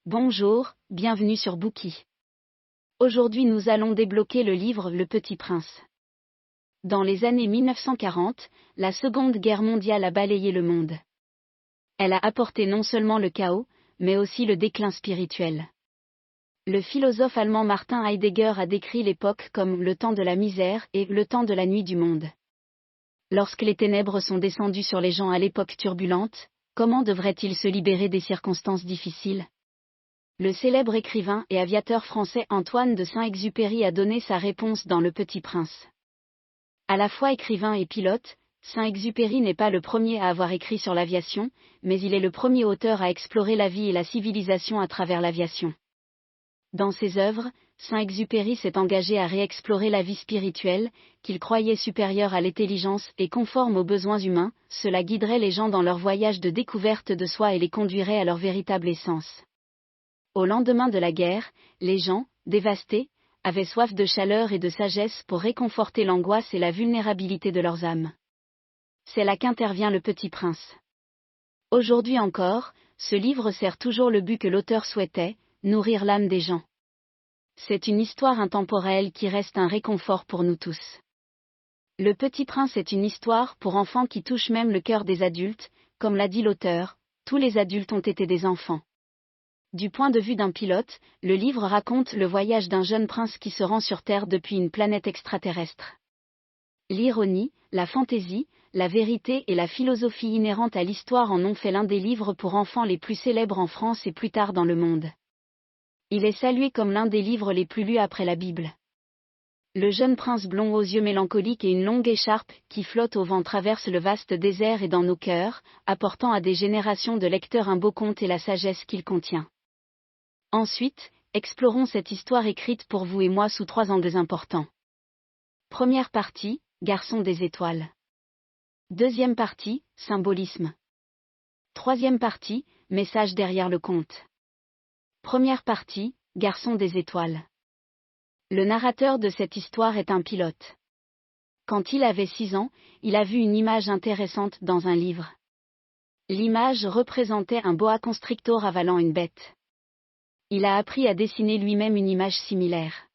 Bonjour, bienvenue sur Bookey. Aujourd'hui nous allons débloquer le livre Le Petit Prince. Dans les années 1940, la Seconde Guerre mondiale a balayé le monde. Elle a apporté non seulement le chaos, mais aussi le déclin spirituel. Le philosophe allemand Martin Heidegger a décrit l'époque comme le temps de la misère et le temps de la nuit du monde. Lorsque les ténèbres sont descendues sur les gens à l'époque turbulente, comment devraient-ils se libérer des circonstances difficiles ? Le célèbre écrivain et aviateur français Antoine de Saint-Exupéry a donné sa réponse dans Le Petit Prince. À la fois écrivain et pilote, Saint-Exupéry n'est pas le premier à avoir écrit sur l'aviation, mais il est le premier auteur à explorer la vie et la civilisation à travers l'aviation. Dans ses œuvres, Saint-Exupéry s'est engagé à réexplorer la vie spirituelle, qu'il croyait supérieure à l'intelligence et conforme aux besoins humains. Cela guiderait les gens dans leur voyage de découverte de soi et les conduirait à leur véritable essence. Au lendemain de la guerre, les gens, dévastés, avaient soif de chaleur et de sagesse pour réconforter l'angoisse et la vulnérabilité de leurs âmes. C'est là qu'intervient Le Petit Prince. Aujourd'hui encore, ce livre sert toujours le but que l'auteur souhaitait, nourrir l'âme des gens. C'est une histoire intemporelle qui reste un réconfort pour nous tous. Le Petit Prince est une histoire pour enfants qui touche même le cœur des adultes, comme l'a dit l'auteur, tous les adultes ont été des enfants. Du point de vue d'un pilote, le livre raconte le voyage d'un jeune prince qui se rend sur Terre depuis une planète extraterrestre. L'ironie, la fantaisie, la vérité et la philosophie inhérente à l'histoire en ont fait l'un des livres pour enfants les plus célèbres en France et plus tard dans le monde. Il est salué comme l'un des livres les plus lus après la Bible. Le jeune prince blond aux yeux mélancoliques et une longue écharpe qui flotte au vent traverse le vaste désert et dans nos cœurs, apportant à des générations de lecteurs un beau conte et la sagesse qu'il contient. Ensuite, explorons cette histoire écrite pour vous et moi sous 3 angles importants. Première partie, Garçon des étoiles. Deuxième partie, symbolisme. Troisième partie, message derrière le conte. Première partie, Garçon des étoiles. Le narrateur de cette histoire est un pilote. Quand il avait 6 ans, il a vu une image intéressante dans un livre. L'image représentait un boa constrictor avalant une bête. Il a appris à dessiner lui-même une image similaire.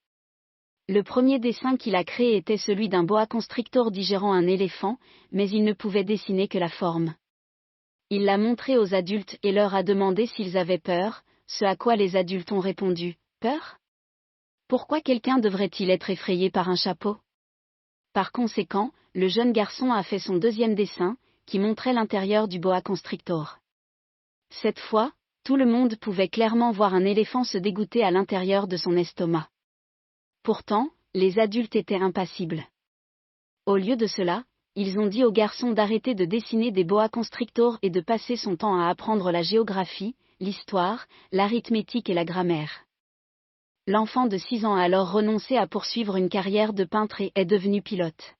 Le premier dessin qu'il a créé était celui d'un boa constrictor digérant un éléphant, mais il ne pouvait dessiner que la forme. Il l'a montré aux adultes et leur a demandé s'ils avaient peur, ce à quoi les adultes ont répondu, « Peur ? Pourquoi quelqu'un devrait-il être effrayé par un chapeau ?» Par conséquent, le jeune garçon a fait son deuxième dessin, qui montrait l'intérieur du boa constrictor. Cette fois, tout le monde pouvait clairement voir un éléphant se dégoûter à l'intérieur de son estomac. Pourtant, les adultes étaient impassibles. Au lieu de cela, ils ont dit au garçon d'arrêter de dessiner des boa constrictors et de passer son temps à apprendre la géographie, l'histoire, l'arithmétique et la grammaire. L'enfant de 6 ans a alors renoncé à poursuivre une carrière de peintre et est devenu pilote.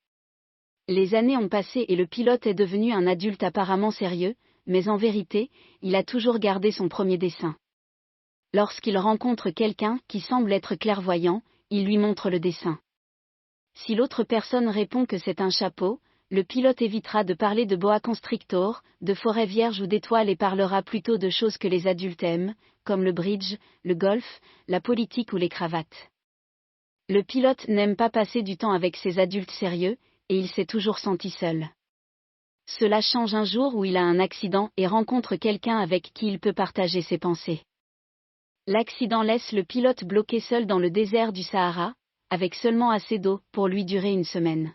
Les années ont passé et le pilote est devenu un adulte apparemment sérieux, mais en vérité, il a toujours gardé son premier dessin. Lorsqu'il rencontre quelqu'un qui semble être clairvoyant, il lui montre le dessin. Si l'autre personne répond que c'est un chapeau, le pilote évitera de parler de boa constrictor, de forêt vierge ou d'étoiles et parlera plutôt de choses que les adultes aiment, comme le bridge, le golf, la politique ou les cravates. Le pilote n'aime pas passer du temps avec ses adultes sérieux, et il s'est toujours senti seul. Cela change un jour où il a un accident et rencontre quelqu'un avec qui il peut partager ses pensées. L'accident laisse le pilote bloqué seul dans le désert du Sahara, avec seulement assez d'eau pour lui durer 1 semaine.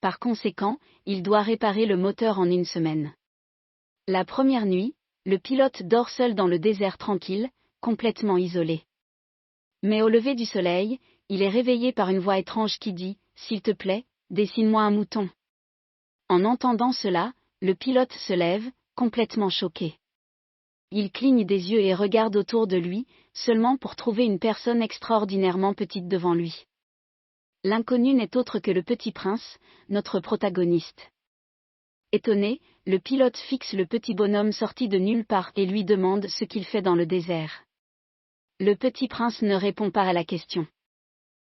Par conséquent, il doit réparer le moteur en 1 semaine. La première nuit, le pilote dort seul dans le désert tranquille, complètement isolé. Mais au lever du soleil, il est réveillé par une voix étrange qui dit « S'il te plaît, dessine-moi un mouton ». En entendant cela, le pilote se lève, complètement choqué. Il cligne des yeux et regarde autour de lui, seulement pour trouver une personne extraordinairement petite devant lui. L'inconnu n'est autre que le Petit Prince, notre protagoniste. Étonné, le pilote fixe le petit bonhomme sorti de nulle part et lui demande ce qu'il fait dans le désert. Le Petit Prince ne répond pas à la question.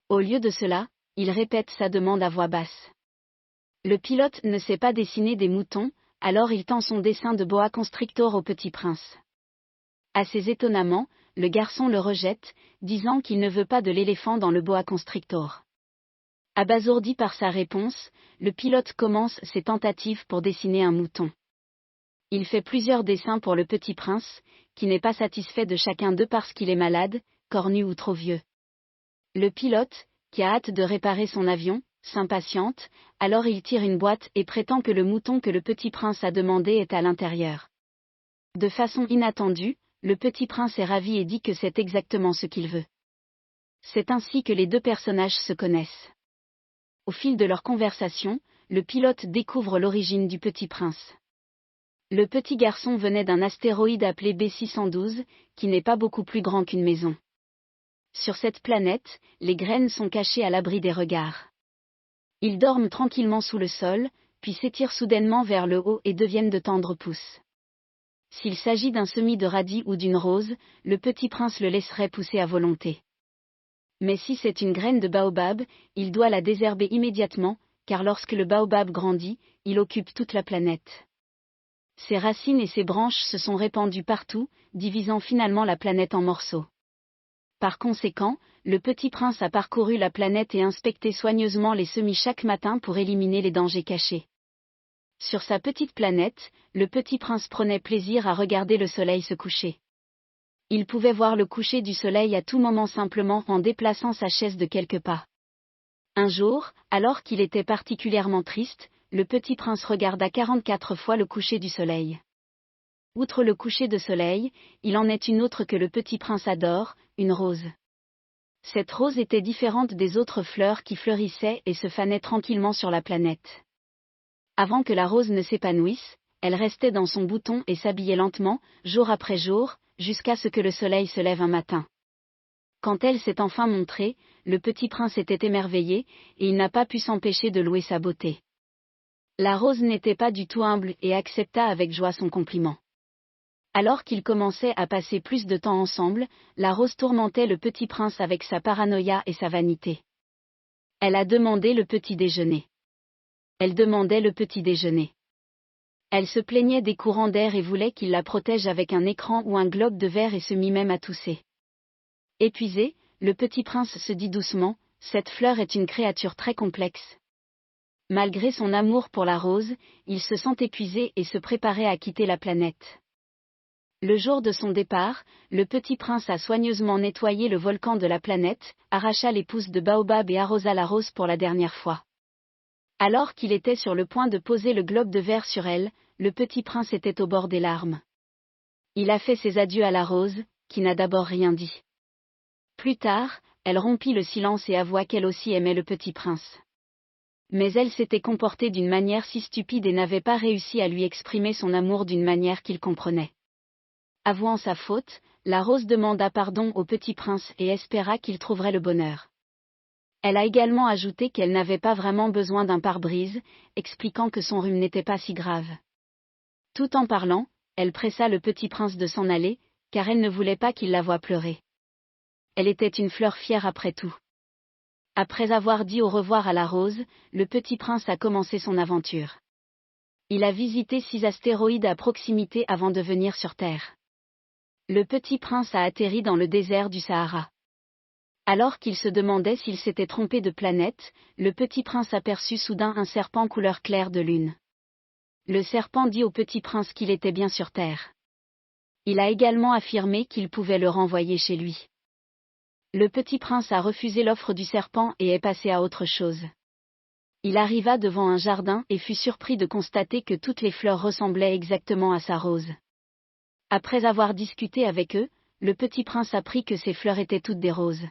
Au lieu de cela, il répète sa demande à voix basse. Le pilote ne sait pas dessiner des moutons, alors il tend son dessin de boa constrictor au Petit Prince. Assez étonnamment, le garçon le rejette, disant qu'il ne veut pas de l'éléphant dans le boa constrictor. Abasourdi par sa réponse, le pilote commence ses tentatives pour dessiner un mouton. Il fait plusieurs dessins pour le petit prince, qui n'est pas satisfait de chacun d'eux parce qu'il est malade, cornu ou trop vieux. Le pilote, qui a hâte de réparer son avion, s'impatiente, alors il tire une boîte et prétend que le mouton que le petit prince a demandé est à l'intérieur. De façon inattendue, le petit prince est ravi et dit que c'est exactement ce qu'il veut. C'est ainsi que les deux personnages se connaissent. Au fil de leur conversation, le pilote découvre l'origine du petit prince. Le petit garçon venait d'un astéroïde appelé B612, qui n'est pas beaucoup plus grand qu'une maison. Sur cette planète, les graines sont cachées à l'abri des regards. Ils dorment tranquillement sous le sol, puis s'étirent soudainement vers le haut et deviennent de tendres pousses. S'il s'agit d'un semis de radis ou d'une rose, le petit prince le laisserait pousser à volonté. Mais si c'est une graine de baobab, il doit la désherber immédiatement, car lorsque le baobab grandit, il occupe toute la planète. Ses racines et ses branches se sont répandues partout, divisant finalement la planète en morceaux. Par conséquent, le petit prince a parcouru la planète et inspecté soigneusement les semis chaque matin pour éliminer les dangers cachés. Sur sa petite planète, le petit prince prenait plaisir à regarder le soleil se coucher. Il pouvait voir le coucher du soleil à tout moment simplement en déplaçant sa chaise de quelques pas. Un jour, alors qu'il était particulièrement triste, le petit prince regarda 44 fois le coucher du soleil. Outre le coucher de soleil, il en est une autre que le petit prince adore, une rose. Cette rose était différente des autres fleurs qui fleurissaient et se fanaient tranquillement sur la planète. Avant que la rose ne s'épanouisse, elle restait dans son bouton et s'habillait lentement, jour après jour, jusqu'à ce que le soleil se lève un matin. Quand elle s'est enfin montrée, le petit prince était émerveillé, et il n'a pas pu s'empêcher de louer sa beauté. La rose n'était pas du tout humble et accepta avec joie son compliment. Alors qu'ils commençaient à passer plus de temps ensemble, la rose tourmentait le petit prince avec sa paranoïa et sa vanité. Elle a demandé le petit déjeuner. Elle demandait le petit déjeuner. Elle se plaignait des courants d'air et voulait qu'il la protège avec un écran ou un globe de verre et se mit même à tousser. Épuisé, le petit prince se dit doucement, cette fleur est une créature très complexe. Malgré son amour pour la rose, il se sent épuisé et se préparait à quitter la planète. Le jour de son départ, le petit prince a soigneusement nettoyé le volcan de la planète, arracha les pousses de baobab et arrosa la rose pour la dernière fois. Alors qu'il était sur le point de poser le globe de verre sur elle, le petit prince était au bord des larmes. Il a fait ses adieux à la rose, qui n'a d'abord rien dit. Plus tard, elle rompit le silence et avoua qu'elle aussi aimait le petit prince. Mais elle s'était comportée d'une manière si stupide et n'avait pas réussi à lui exprimer son amour d'une manière qu'il comprenait. Avouant sa faute, la rose demanda pardon au petit prince et espéra qu'il trouverait le bonheur. Elle a également ajouté qu'elle n'avait pas vraiment besoin d'un pare-brise, expliquant que son rhume n'était pas si grave. Tout en parlant, elle pressa le petit prince de s'en aller, car elle ne voulait pas qu'il la voie pleurer. Elle était une fleur fière après tout. Après avoir dit au revoir à la rose, le petit prince a commencé son aventure. Il a visité 6 astéroïdes à proximité avant de venir sur Terre. Le petit prince a atterri dans le désert du Sahara. Alors qu'il se demandait s'il s'était trompé de planète, le petit prince aperçut soudain un serpent couleur claire de lune. Le serpent dit au petit prince qu'il était bien sur Terre. Il a également affirmé qu'il pouvait le renvoyer chez lui. Le petit prince a refusé l'offre du serpent et est passé à autre chose. Il arriva devant un jardin et fut surpris de constater que toutes les fleurs ressemblaient exactement à sa rose. Après avoir discuté avec eux, le petit prince apprit que ces fleurs étaient toutes des roses.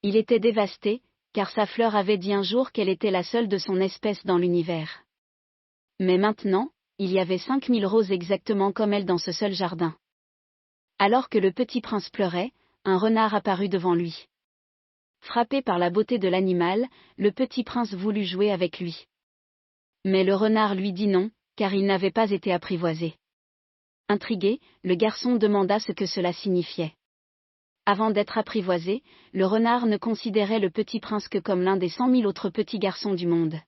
Il était dévasté, car sa fleur avait dit un jour qu'elle était la seule de son espèce dans l'univers. Mais maintenant, il y avait 5000 roses exactement comme elle dans ce seul jardin. Alors que le petit prince pleurait, un renard apparut devant lui. Frappé par la beauté de l'animal, le petit prince voulut jouer avec lui. Mais le renard lui dit non, car il n'avait pas été apprivoisé. Intrigué, le garçon demanda ce que cela signifiait. Avant d'être apprivoisé, le renard ne considérait le petit prince que comme l'un des 100 000 autres petits garçons du monde.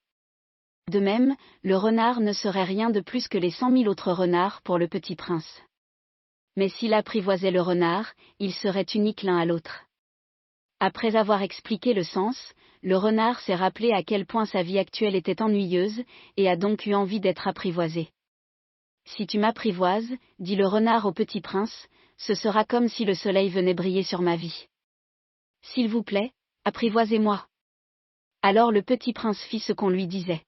De même, le renard ne serait rien de plus que les 100 000 autres renards pour le petit prince. Mais s'il apprivoisait le renard, ils seraient uniques l'un à l'autre. Après avoir expliqué le sens, le renard s'est rappelé à quel point sa vie actuelle était ennuyeuse, et a donc eu envie d'être apprivoisé. Si tu m'apprivoises, dit le renard au petit prince, ce sera comme si le soleil venait briller sur ma vie. S'il vous plaît, apprivoisez-moi. Alors le petit prince fit ce qu'on lui disait.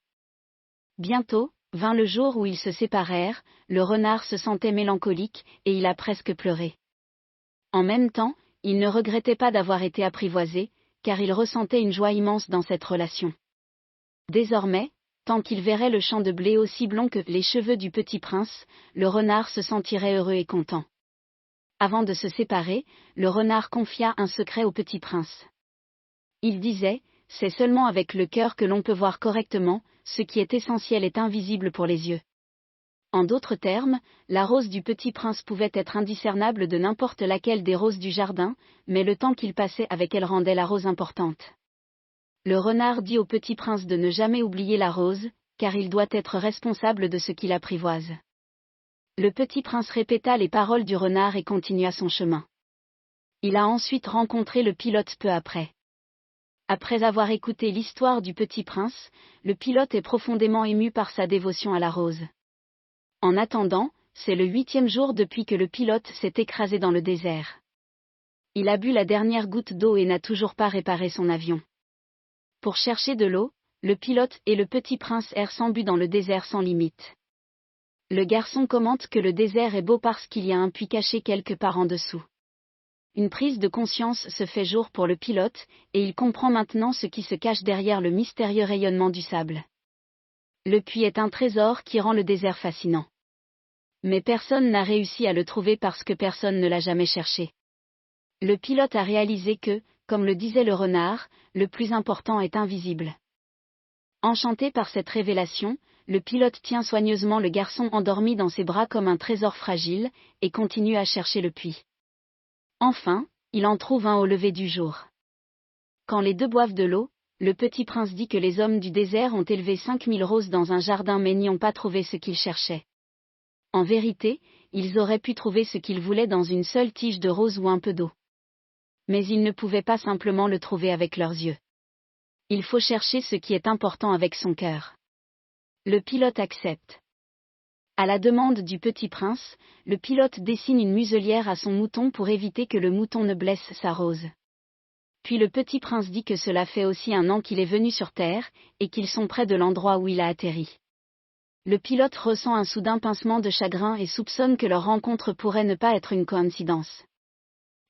Bientôt, vint le jour où ils se séparèrent, le renard se sentait mélancolique, et il a presque pleuré. En même temps, il ne regrettait pas d'avoir été apprivoisé, car il ressentait une joie immense dans cette relation. Désormais, tant qu'il verrait le champ de blé aussi blond que les cheveux du petit prince, le renard se sentirait heureux et content. Avant de se séparer, le renard confia un secret au petit prince. Il disait, c'est seulement avec le cœur que l'on peut voir correctement, ce qui est essentiel est invisible pour les yeux. En d'autres termes, la rose du petit prince pouvait être indiscernable de n'importe laquelle des roses du jardin, mais le temps qu'il passait avec elle rendait la rose importante. Le renard dit au petit prince de ne jamais oublier la rose, car il doit être responsable de ce qu'il apprivoise. Le petit prince répéta les paroles du renard et continua son chemin. Il a ensuite rencontré le pilote peu après. Après avoir écouté l'histoire du petit prince, le pilote est profondément ému par sa dévotion à la rose. En attendant, c'est le 8e jour depuis que le pilote s'est écrasé dans le désert. Il a bu la dernière goutte d'eau et n'a toujours pas réparé son avion. Pour chercher de l'eau, le pilote et le petit prince errent sans but dans le désert sans limite. Le garçon commente que le désert est beau parce qu'il y a un puits caché quelque part en dessous. Une prise de conscience se fait jour pour le pilote, et il comprend maintenant ce qui se cache derrière le mystérieux rayonnement du sable. Le puits est un trésor qui rend le désert fascinant. Mais personne n'a réussi à le trouver parce que personne ne l'a jamais cherché. Le pilote a réalisé que, comme le disait le renard, le plus important est invisible. Enchanté par cette révélation, le pilote tient soigneusement le garçon endormi dans ses bras comme un trésor fragile, et continue à chercher le puits. Enfin, il en trouve un au lever du jour. Quand les deux boivent de l'eau, le petit prince dit que les hommes du désert ont élevé 5000 roses dans un jardin mais n'y ont pas trouvé ce qu'ils cherchaient. En vérité, ils auraient pu trouver ce qu'ils voulaient dans une seule tige de rose ou un peu d'eau. Mais ils ne pouvaient pas simplement le trouver avec leurs yeux. Il faut chercher ce qui est important avec son cœur. Le pilote accepte. À la demande du petit prince, le pilote dessine une muselière à son mouton pour éviter que le mouton ne blesse sa rose. Puis le petit prince dit que cela fait aussi 1 an qu'il est venu sur Terre, et qu'ils sont près de l'endroit où il a atterri. Le pilote ressent un soudain pincement de chagrin et soupçonne que leur rencontre pourrait ne pas être une coïncidence.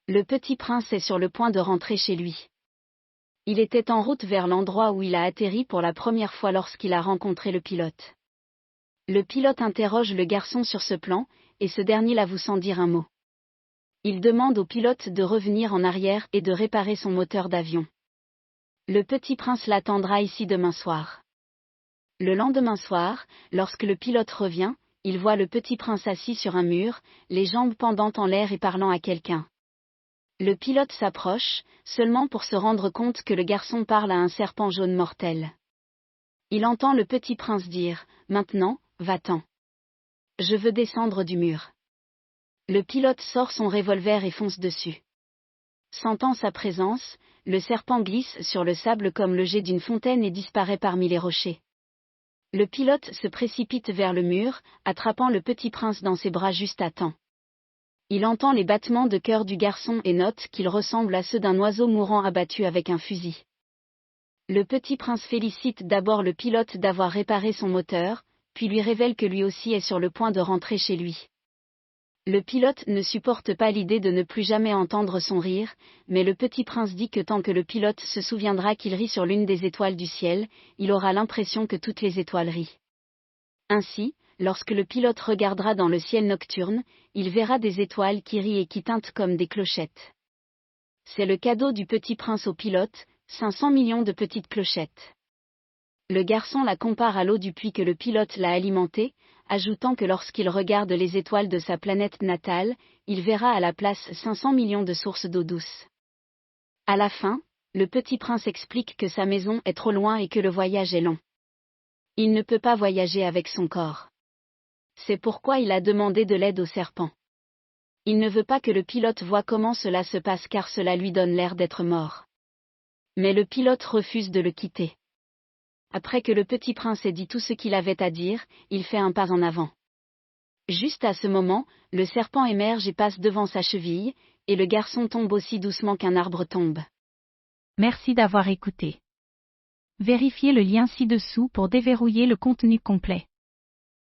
Le petit prince est sur le point de rentrer chez lui. Il était en route vers l'endroit où il a atterri pour la première fois lorsqu'il a rencontré le pilote. Le pilote interroge le garçon sur ce plan, et ce dernier l'avoue sans dire un mot. Il demande au pilote de revenir en arrière et de réparer son moteur d'avion. Le petit prince l'attendra ici demain soir. Le lendemain soir, lorsque le pilote revient, il voit le petit prince assis sur un mur, les jambes pendant en l'air et parlant à quelqu'un. Le pilote s'approche, seulement pour se rendre compte que le garçon parle à un serpent jaune mortel. Il entend le petit prince dire, « Maintenant, va-t'en. Je veux descendre du mur. » Le pilote sort son revolver et fonce dessus. Sentant sa présence, le serpent glisse sur le sable comme le jet d'une fontaine et disparaît parmi les rochers. Le pilote se précipite vers le mur, attrapant le petit prince dans ses bras juste à temps. Il entend les battements de cœur du garçon et note qu'il ressemble à ceux d'un oiseau mourant abattu avec un fusil. Le petit prince félicite d'abord le pilote d'avoir réparé son moteur, puis lui révèle que lui aussi est sur le point de rentrer chez lui. Le pilote ne supporte pas l'idée de ne plus jamais entendre son rire, mais le petit prince dit que tant que le pilote se souviendra qu'il rit sur l'une des étoiles du ciel, il aura l'impression que toutes les étoiles rient. Ainsi, lorsque le pilote regardera dans le ciel nocturne, il verra des étoiles qui rient et qui tintent comme des clochettes. C'est le cadeau du petit prince au pilote, 500 millions de petites clochettes. Le garçon la compare à l'eau du puits que le pilote l'a alimentée, ajoutant que lorsqu'il regarde les étoiles de sa planète natale, il verra à la place 500 millions de sources d'eau douce. À la fin, le petit prince explique que sa maison est trop loin et que le voyage est long. Il ne peut pas voyager avec son corps. C'est pourquoi il a demandé de l'aide au serpent. Il ne veut pas que le pilote voie comment cela se passe car cela lui donne l'air d'être mort. Mais le pilote refuse de le quitter. Après que le petit prince ait dit tout ce qu'il avait à dire, il fait un pas en avant. Juste à ce moment, le serpent émerge et passe devant sa cheville, et le garçon tombe aussi doucement qu'un arbre tombe. Merci d'avoir écouté. Vérifiez le lien ci-dessous pour déverrouiller le contenu complet.